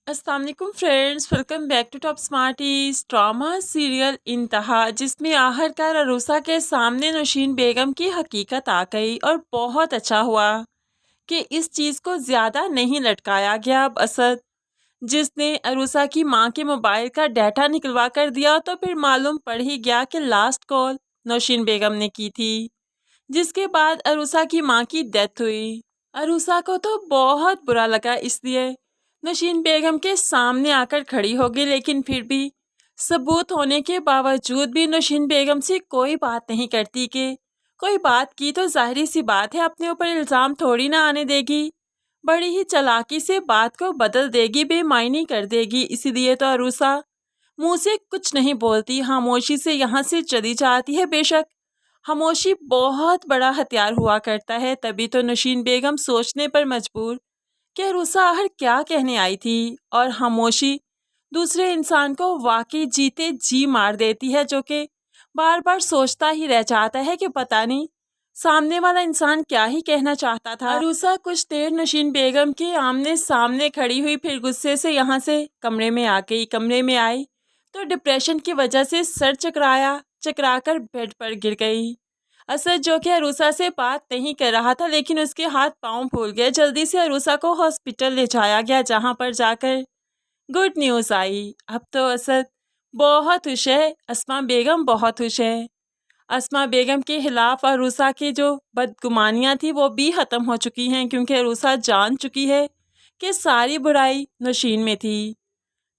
अस्सलाम वालेकुम friends, welcome back to Top Smarties. Drama serial Inteha, जिसमें आखिरकार अरूसा के सामने नौशीन बेगम की हकीकत आ गई और बहुत अच्छा हुआ कि इस चीज़ को ज़्यादा नहीं लटकाया गया। अब असद जिसने अरूसा की मां के मोबाइल का डाटा निकलवा कर दिया, तो फिर मालूम पड़ ही गया कि लास्ट कॉल नौशीन बेगम ने की थी, जिसके बाद अरूसा की मां की डेथ हुई। अरूसा को तो बहुत बुरा लगा, इसलिए नौशीन बेगम के सामने आकर खड़ी हो गई, लेकिन फिर भी सबूत होने के बावजूद भी नौशीन बेगम से कोई बात नहीं करती कि कोई बात की तो जाहिर सी बात है अपने ऊपर इल्ज़ाम थोड़ी ना आने देगी, बड़ी ही चालाकी से बात को बदल देगी, बेमायनी कर देगी। इसीलिए तो अरूसा मुंह से कुछ नहीं बोलती, खामोशी से यहाँ से चली जाती है। बेशक खामोशी बहुत बड़ा हथियार हुआ करता है, तभी तो नौशीन बेगम सोचने पर मजबूर कि अरूसा आखिर क्या कहने आई थी। और खामोशी दूसरे इंसान को वाकई जीते जी मार देती है, जो कि बार बार सोचता ही रह जाता है कि पता नहीं सामने वाला इंसान क्या ही कहना चाहता था। अरूसा कुछ देर नौशीन बेगम के आमने सामने खड़ी हुई, फिर गुस्से से यहाँ से कमरे में आ गई। कमरे में आई तो डिप्रेशन की वजह से सर चकराकर बेड पर गिर गई। असद जो कि अरूसा से बात नहीं कर रहा था, लेकिन उसके हाथ पांव फूल गए। जल्दी से अरूसा को हॉस्पिटल ले जाया गया, जहां पर जाकर गुड न्यूज़ आई। अब तो असद बहुत खुश है, अस्मा बेगम बहुत खुश है। अस्मा बेगम के खिलाफ अरूसा की जो बदगुमानियां थी वो भी ख़त्म हो चुकी हैं, क्योंकि अरूसा जान चुकी है कि सारी बुराई नौशीन में थी।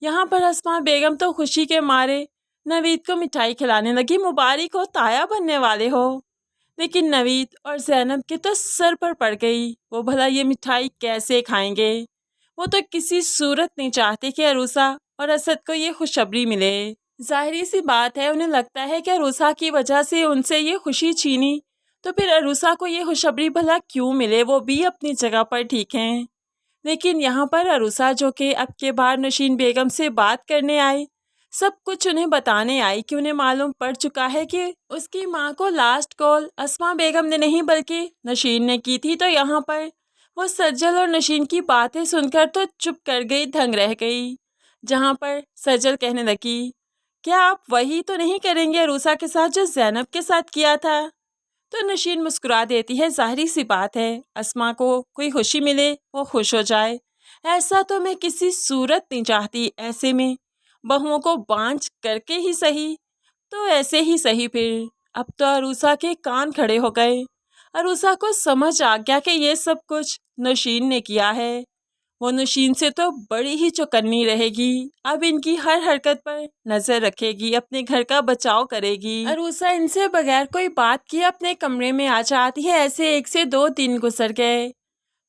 यहाँ पर अस्मा बेगम तो खुशी के मारे नवीद को मिठाई खिलाने लगी। मुबारक हो, ताया बनने वाले हो। लेकिन नवीद और ज़ैनब के तो सर पर पड़ गई, वो भला ये मिठाई कैसे खाएंगे। वो तो किसी सूरत नहीं चाहते कि अरूसा और असद को ये खुशखबरी मिले। जाहिर सी बात है, उन्हें लगता है कि अरूसा की वजह से उनसे ये खुशी छीनी, तो फिर अरूसा को ये खुशखबरी भला क्यों मिले। वो भी अपनी जगह पर ठीक हैं, लेकिन यहाँ पर अरूसा जो कि अब के बार नौशीन बेगम से बात करने आई, सब कुछ उन्हें बताने आई कि उन्हें मालूम पड़ चुका है कि उसकी माँ को लास्ट कॉल अस्मा बेगम ने नहीं बल्कि नौशीन ने की थी। तो यहाँ पर वो सज्जल और नौशीन की बातें सुनकर तो चुप कर गई, दंग रह गई। जहाँ पर सज्जल कहने लगी, क्या आप वही तो नहीं करेंगे अरूसा के साथ जो ज़ैनब के साथ किया था। तो नौशीन मुस्कुरा देती है, जाहिर सी बात है अस्मा को कोई खुशी मिले, वो खुश हो जाए, ऐसा तो मैं किसी सूरत नहीं चाहती। ऐसे में बहुओं को बांझ करके ही सही, तो ऐसे ही सही। फिर अब तो अरूसा के कान खड़े हो गए। अरूसा को समझ आ गया कि ये सब कुछ नौशीन ने किया है। वो नौशीन से तो बड़ी ही चौकन्नी रहेगी, अब इनकी हर हरकत पर नजर रखेगी, अपने घर का बचाव करेगी। अरूसा इनसे बगैर कोई बात किए अपने कमरे में आ जाती है। ऐसे 1 से 2 दिन गुजर गए,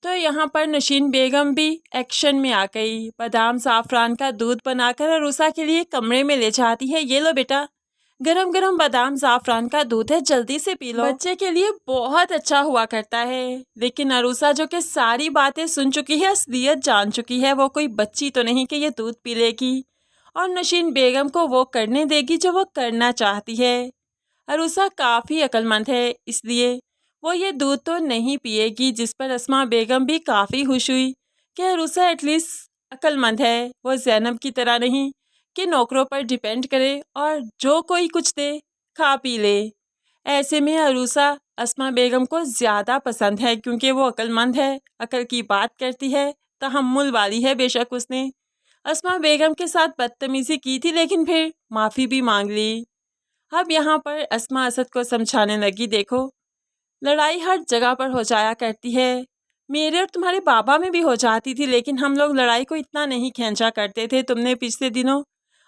तो यहाँ पर नौशीन बेगम भी एक्शन में आ गई। बादाम ज़ाफ़रान का दूध बनाकर अरूसा के लिए कमरे में ले जाती है। ये लो बेटा, गरम गरम बादाम ज़ाफ़रान का दूध है, जल्दी से पी लो, बच्चे के लिए बहुत अच्छा हुआ करता है। लेकिन अरूसा जो कि सारी बातें सुन चुकी है, असलियत जान चुकी है, वो कोई बच्ची तो नहीं कि ये दूध पी लेगी और नौशीन बेगम को वो करने देगी जो वो करना चाहती है। अरूसा काफ़ी अक्लमंद है, इसलिए वो ये दूध तो नहीं पिएगी, जिस पर अस्मा बेगम भी काफ़ी खुश हुई कि अरूसा एटलीस्ट अक्लमंद है। वो ज़ैनब की तरह नहीं कि नौकरों पर डिपेंड करे और जो कोई कुछ दे खा पी ले। ऐसे में अरूसा अस्मा बेगम को ज़्यादा पसंद है, क्योंकि वो अक्लमंद है, अकल की बात करती है, तहम्मुल वाली है। बेशक उसने अस्मा बेगम के साथ बदतमीज़ी की थी, लेकिन फिर माफ़ी भी मांग ली। अब यहाँ पर अस्मा असद को समझाने लगी, देखो लड़ाई हर जगह पर हो जाया करती है, मेरे और तुम्हारे बाबा में भी हो जाती थी, लेकिन हम लोग लड़ाई को इतना नहीं खींचा करते थे। तुमने पिछले दिनों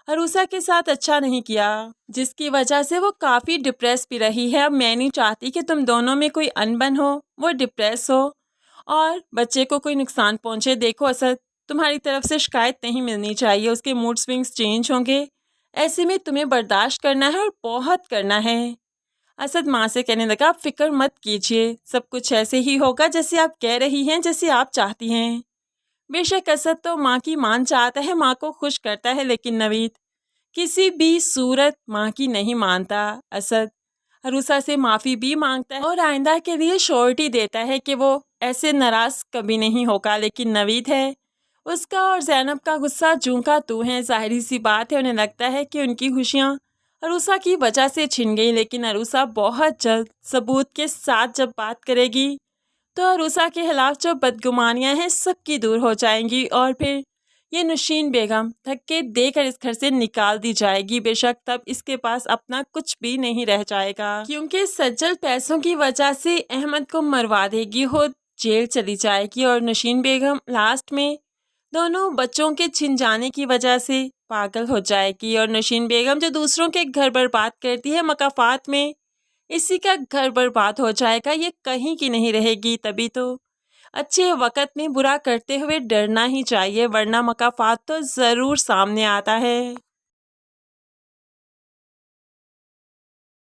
अरूसा के साथ अच्छा नहीं किया, जिसकी वजह से वो काफ़ी डिप्रेस भी रही है। अब मैं नहीं चाहती कि तुम दोनों में कोई अनबन हो, वो डिप्रेस हो और बच्चे को कोई नुकसान पहुँचे। देखो असद, तुम्हारी तरफ से शिकायत नहीं मिलनी चाहिए, उसके मूड स्विंग्स चेंज होंगे, ऐसे में तुम्हें बर्दाश्त करना है और बहुत करना है। असद माँ से कहने लगा, आप फिक्र मत कीजिए, सब कुछ ऐसे ही होगा जैसे आप कह रही हैं, जैसे आप चाहती हैं। बेशक असद तो माँ की मान चाहता है, माँ को खुश करता है, लेकिन नवीद किसी भी सूरत माँ की नहीं मानता। असद अरूसा से माफ़ी भी मांगता है और आइंदा के लिए श्योरिटी देता है कि वो ऐसे नाराज़ कभी नहीं होगा। लेकिन नवीद है, اس کا اور زینب کا غصہ جوں کا توں ہے۔ ظاہری سی بات ہے انہیں لگتا ہے کہ ان کی خوشیاں عروسہ کی وجہ سے چھن گئی، لیکن عروسہ بہت جلد ثبوت کے ساتھ جب بات کرے گی تو عروسہ کے خلاف جو بدگمانیاں ہیں سب کی دور ہو جائیں گی، اور پھر یہ نوشین بیگم دھکے دے کر اس گھر سے نکال دی جائے گی۔ بے شک تب اس کے پاس اپنا کچھ بھی نہیں رہ جائے گا، کیونکہ سجل پیسوں کی وجہ سے احمد کو مروا دے گی، خود جیل چلی جائے گی، اور نوشین بیگم لاسٹ میں دونوں بچوں کے چھن جانے کی وجہ سے پاگل ہو جائے گی، اور نوشین بیگم جو دوسروں کے گھر برباد کرتی ہے مقافات میں اسی کا گھر برباد ہو جائے گا، یہ کہیں کی نہیں رہے گی۔ تبھی تو اچھے وقت میں برا کرتے ہوئے ڈرنا ہی چاہیے، ورنہ مقافات تو ضرور سامنے آتا ہے۔